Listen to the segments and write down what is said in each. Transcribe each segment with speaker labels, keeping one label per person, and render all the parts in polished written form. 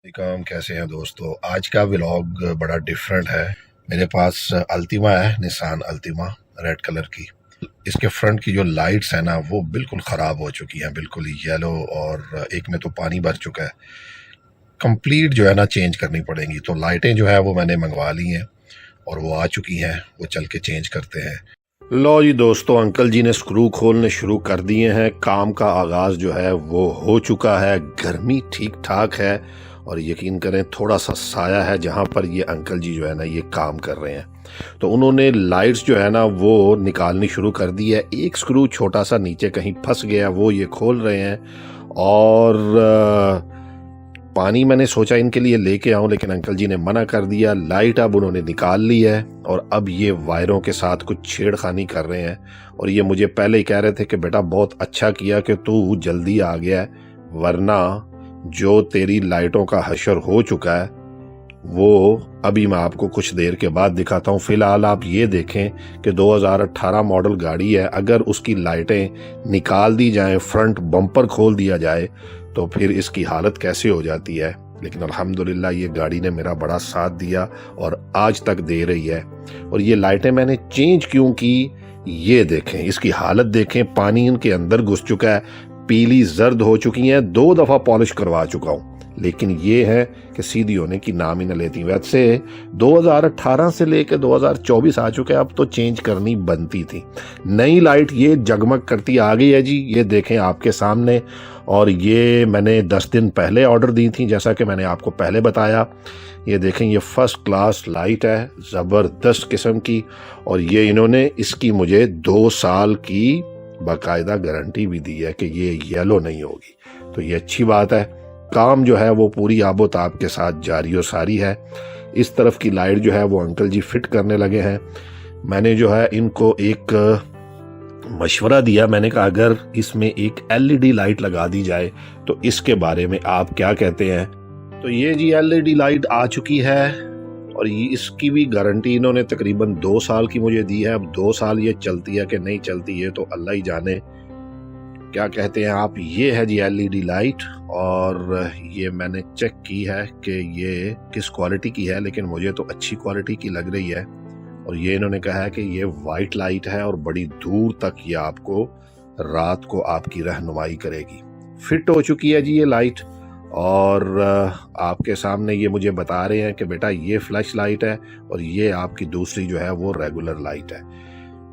Speaker 1: काम कैसे हैं दोस्तों। आज का व्लॉग बड़ा डिफरेंट है। मेरे पास अल्टीमा है, निसान अल्टीमा रेड कलर की। इसके फ्रंट की जो लाइट्स है ना वो बिल्कुल ख़राब हो चुकी हैं, बिल्कुल ही येलो, और एक में तो पानी भर चुका है। कंप्लीट जो है ना चेंज करनी पड़ेंगी। तो लाइटें जो है वो मैंने मंगवा ली हैं और वो आ चुकी हैं, वो चल के चेंज करते हैं। लो जी दोस्तों, अंकल जी ने स्क्रू खोलने शुरू कर दिए हैं। काम का आगाज़ जो है वो हो चुका है। गर्मी ठीक ठाक है और यकीन करें थोड़ा सा साया है जहाँ पर ये अंकल जी जो है ना ये काम कर रहे हैं। तो उन्होंने लाइट्स जो है ना वो निकालनी शुरू कर दी है। एक स्क्रू छोटा सा नीचे कहीं फंस गया, वो ये खोल रहे हैं। और पानी मैंने सोचा इनके लिए लेके आऊं, लेकिन अंकल जी ने मना कर दिया। लाइट अब उन्होंने निकाल ली है और अब ये वायरों के साथ कुछ छेड़खानी कर रहे हैं। और ये मुझे पहले ही कह रहे थे कि बेटा बहुत अच्छा किया कि तू जल्दी आ गया, वरना जो तेरी लाइटों का हशर हो चुका है वो अभी मैं आपको कुछ देर के बाद दिखाता हूँ। फिलहाल आप ये देखें कि 2018 मॉडल गाड़ी है। अगर उसकी लाइटें निकाल दी जाएं, फ्रंट बम्पर खोल दिया जाए तो फिर इसकी हालत कैसे हो जाती है। लेकिन अल्हम्दुलिल्लाह ये गाड़ी ने मेरा बड़ा साथ दिया और आज तक दे रही है। और ये लाइटें मैंने चेंज क्यों की, ये देखें, इसकी हालत देखें। पानी इनके अंदर घुस चुका है, पीली जर्द हो चुकी हैं। 2 दफ़ा पॉलिश करवा चुका हूँ, लेकिन ये है कि सीधी होने की नाम ही न लेती। वैसे 2018 से लेकर 2024 आ चुके हैं, अब तो चेंज करनी बनती थी। नई लाइट ये जगमग करती आ गई है जी, ये देखें आपके सामने। और ये मैंने 10 दिन पहले ऑर्डर दी थी, जैसा कि मैंने आपको पहले बताया। ये देखें, ये फर्स्ट क्लास लाइट है, ज़बरदस्त किस्म की। और ये इन्होंने इसकी मुझे 2 साल की बाकायदा गारंटी भी दी है कि ये येलो नहीं होगी। तो ये अच्छी बात है। काम जो है वो पूरी आबोताब के साथ जारी और सारी है। इस तरफ की लाइट जो है वो अंकल जी फिट करने लगे हैं। मैंने जो है इनको एक मशवरा दिया, मैंने कहा अगर इसमें एक एलईडी लाइट लगा दी जाए तो इसके बारे में आप क्या कहते हैं। तो ये जी एलईडी लाइट आ चुकी है और ये इसकी भी गारंटी इन्होंने तकरीबन 2 साल की मुझे दी है। अब 2 साल ये चलती है कि नहीं चलती है तो अल्लाह ही जाने। क्या कहते हैं आप, ये है जी एलईडी लाइट। और ये मैंने चेक की है कि ये किस क्वालिटी की है, लेकिन मुझे तो अच्छी क्वालिटी की लग रही है। और ये इन्होंने कहा है कि ये वाइट लाइट है और बड़ी दूर तक ये आपको रात को आपकी रहनुमाई करेगी। फिट हो चुकी है जी ये लाइट। और आपके सामने ये मुझे बता रहे हैं कि बेटा ये फ्लैश लाइट है और ये आपकी दूसरी जो है वो रेगुलर लाइट है।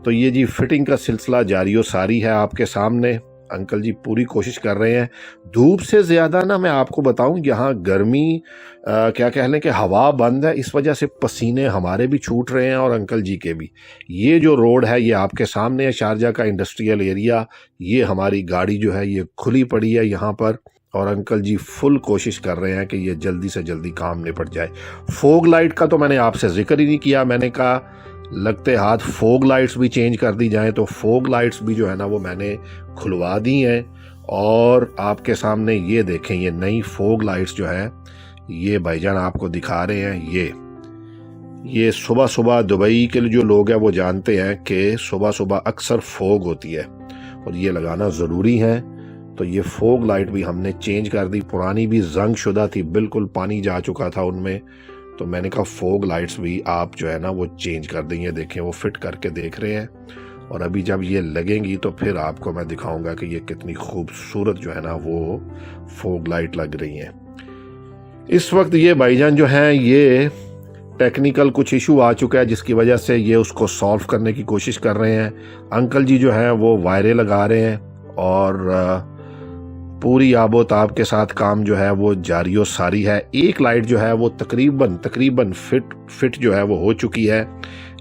Speaker 1: तो ये जी फिटिंग का सिलसिला जारी और सारी है आपके सामने। अंकल जी पूरी कोशिश कर रहे हैं। धूप से ज़्यादा ना मैं आपको बताऊं, यहाँ गर्मी क्या कह लें कि हवा बंद है, इस वजह से पसीने हमारे भी छूट रहे हैं और अंकल जी के भी। ये जो रोड है ये आपके सामने है, शारजा का इंडस्ट्रियल एरिया। ये हमारी गाड़ी जो है ये खुली पड़ी है यहाँ पर और अंकल जी फुल कोशिश कर रहे हैं कि ये जल्दी से जल्दी काम निपट जाए। फोग लाइट का तो मैंने आपसे जिक्र ही नहीं किया। मैंने कहा लगते हाथ फोग लाइट्स भी चेंज कर दी जाएं, तो फोग लाइट्स भी जो है ना वो मैंने खुलवा दी हैं। और आपके सामने ये देखें, ये नई फोग लाइट्स जो है ये भाईजान आपको दिखा रहे हैं। ये सुबह सुबह दुबई के जो लोग हैं वो जानते हैं कि सुबह सुबह अक्सर फोग होती है और ये लगाना ज़रूरी है। तो ये फोग लाइट भी हमने चेंज कर दी। पुरानी भी जंग शुदा थी, बिल्कुल पानी जा चुका था उनमें। तो मैंने कहा फोग लाइट्स भी आप जो है ना वो चेंज कर देंगे। देखें वो फिट करके देख रहे हैं और अभी जब ये लगेंगी तो फिर आपको मैं दिखाऊंगा कि ये कितनी खूबसूरत जो है ना वो फोग लाइट लग रही हैं। इस वक्त ये भाईजान जो हैं ये टेक्निकल कुछ इशू आ चुका है जिसकी वजह से ये उसको सॉल्व करने की कोशिश कर रहे हैं। अंकल जी जो हैं वो वायरें लगा रहे हैं और पूरी आबोताब के साथ काम जो है वो जारी और सारी है। एक लाइट जो है वो तकरीबन फिट जो है वो हो चुकी है,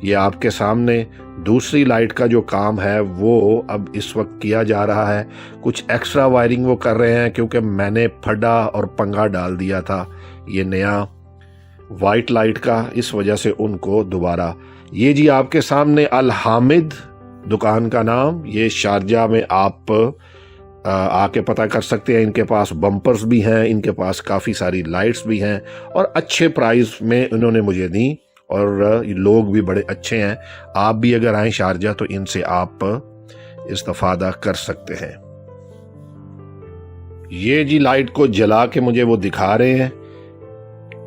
Speaker 1: ये आपके सामने। दूसरी लाइट का जो काम है वो अब इस वक्त किया जा रहा है। कुछ एक्स्ट्रा वायरिंग वो कर रहे हैं क्योंकि मैंने फड्डा और पंगा डाल दिया था ये नया वाइट लाइट का, इस वजह से उनको दोबारा। ये जी आपके सामने अल हामिद दुकान का नाम, ये शारजा में आप आके पता कर सकते हैं। इनके पास बम्पर्स भी हैं, इनके पास काफ़ी सारी लाइट्स भी हैं और अच्छे प्राइस में इन्होंने मुझे दी और लोग भी बड़े अच्छे हैं। आप भी अगर आएँ शारजा तो इनसे आप इस्तेफादा कर सकते हैं। ये जी लाइट को जला के मुझे वो दिखा रहे हैं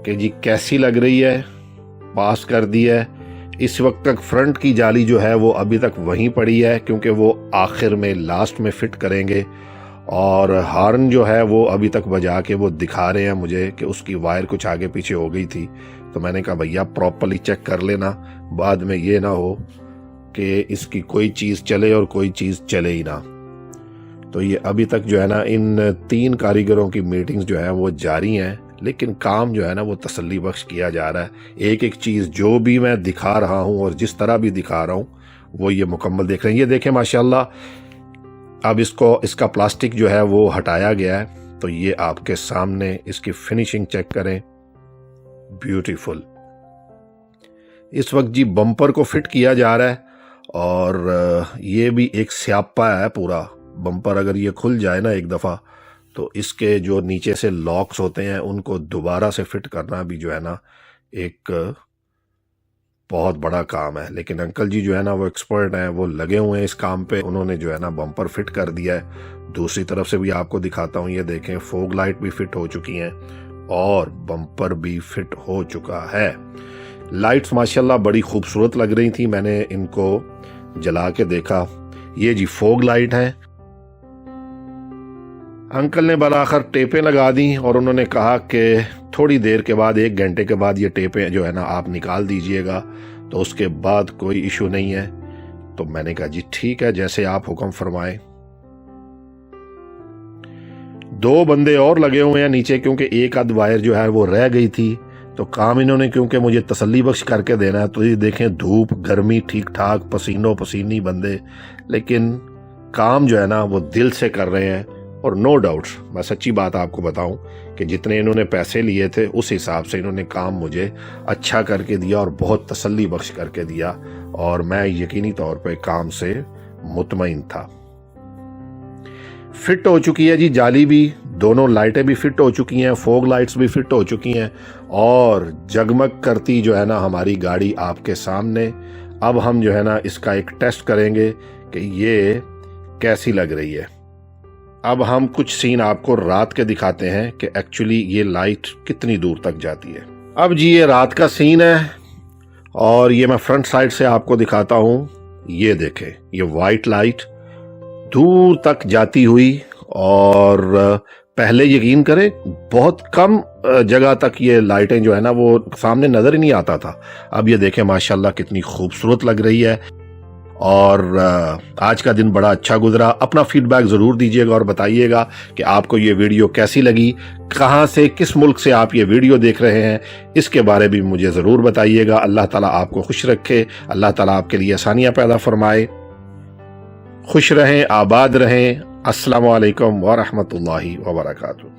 Speaker 1: कि जी कैसी लग रही है, पास कर दी है। इस वक्त तक फ्रंट की जाली जो है वो अभी तक वहीं पड़ी है, क्योंकि वो आखिर में लास्ट में फिट करेंगे। और हॉर्न जो है वो अभी तक बजा के वो दिखा रहे हैं मुझे कि उसकी वायर कुछ आगे पीछे हो गई थी। तो मैंने कहा भैया प्रॉपर्ली चेक कर लेना, बाद में ये ना हो कि इसकी कोई चीज़ चले और कोई चीज़ चले ही ना। तो ये अभी तक जो है ना इन 3 कारीगरों की मीटिंग्स जो है वो जारी हैं, लेकिन काम जो है ना वो तसल्ली बख्श किया जा रहा है। एक एक चीज़ जो भी मैं दिखा रहा हूँ और जिस तरह भी दिखा रहा हूँ वो ये मुकम्मल देख रहे हैं। ये देखें माशाल्लाह, अब इसका प्लास्टिक जो है वो हटाया गया है। तो ये आपके सामने इसकी फिनिशिंग चेक करें, ब्यूटीफुल। इस वक्त जी बम्पर को फिट किया जा रहा है, और ये भी एक स्यापा है पूरा बम्पर। अगर ये खुल जाए ना एक दफ़ा, तो इसके जो नीचे से लॉक्स होते हैं उनको दोबारा से फिट करना भी जो है ना एक बहुत बड़ा काम है। लेकिन अंकल जी जो है ना वो एक्सपर्ट हैं, वो लगे हुए हैं इस काम पे। उन्होंने जो है ना बम्पर फिट कर दिया है। दूसरी तरफ से भी आपको दिखाता हूँ, ये देखें फोग लाइट भी फिट हो चुकी हैं और बम्पर भी फिट हो चुका है। लाइट्स माशाल्लाह बड़ी खूबसूरत लग रही थी, मैंने इनको जला के देखा। ये जी फोग लाइट है। अंकल ने बराखर टेपें लगा दी और उन्होंने कहा कि थोड़ी देर के बाद, 1 घंटे के बाद ये टेपें जो है ना आप निकाल दीजिएगा, तो उसके बाद कोई इशू नहीं है। तो मैंने कहा जी ठीक है, जैसे आप हुक्म फरमाएं। 2 बंदे और लगे हुए हैं नीचे, क्योंकि एक आध वायर जो है वो रह गई थी। तो काम इन्होंने क्योंकि मुझे तसल्ली बख्श करके देना है, तो ये देखें धूप गर्मी ठीक ठाक, पसीनो पसीनी बंदे, लेकिन काम जो है ना वो दिल से कर रहे हैं। और नो डाउट्स, मैं सच्ची बात आपको बताऊं कि जितने इन्होंने पैसे लिए थे उस हिसाब से इन्होंने काम मुझे अच्छा करके दिया और बहुत तसल्ली बख्श करके दिया, और मैं यकीनी तौर पे काम से मुतमईन था। फिट हो चुकी है जी जाली भी, दोनों लाइटें भी फिट हो चुकी हैं, फोग लाइट्स भी फिट हो चुकी हैं, और जगमग करती जो है ना हमारी गाड़ी आपके सामने। अब हम जो है ना इसका एक टेस्ट करेंगे कि ये कैसी लग रही है। अब हम कुछ सीन आपको रात के दिखाते हैं कि एक्चुअली ये लाइट कितनी दूर तक जाती है। अब जी ये रात का सीन है, और ये मैं फ्रंट साइड से आपको दिखाता हूँ। ये देखें, ये वाइट लाइट दूर तक जाती हुई, और पहले यकीन करें बहुत कम जगह तक ये लाइटें जो है ना वो सामने नजर ही नहीं आता था। अब ये देखें माशाल्लाह कितनी खूबसूरत लग रही है। और आज का दिन बड़ा अच्छा गुजरा। अपना फीडबैक ज़रूर दीजिएगा और बताइएगा कि आपको ये वीडियो कैसी लगी, कहाँ से, किस मुल्क से आप ये वीडियो देख रहे हैं, इसके बारे में मुझे ज़रूर बताइएगा। अल्लाह ताला आपको खुश रखे, अल्लाह ताला आपके लिए आसानियाँ पैदा फरमाए। खुश रहें, आबाद रहें। अस्सलामु अलैकुम व रहमतुल्लाहि व बरकातुहू।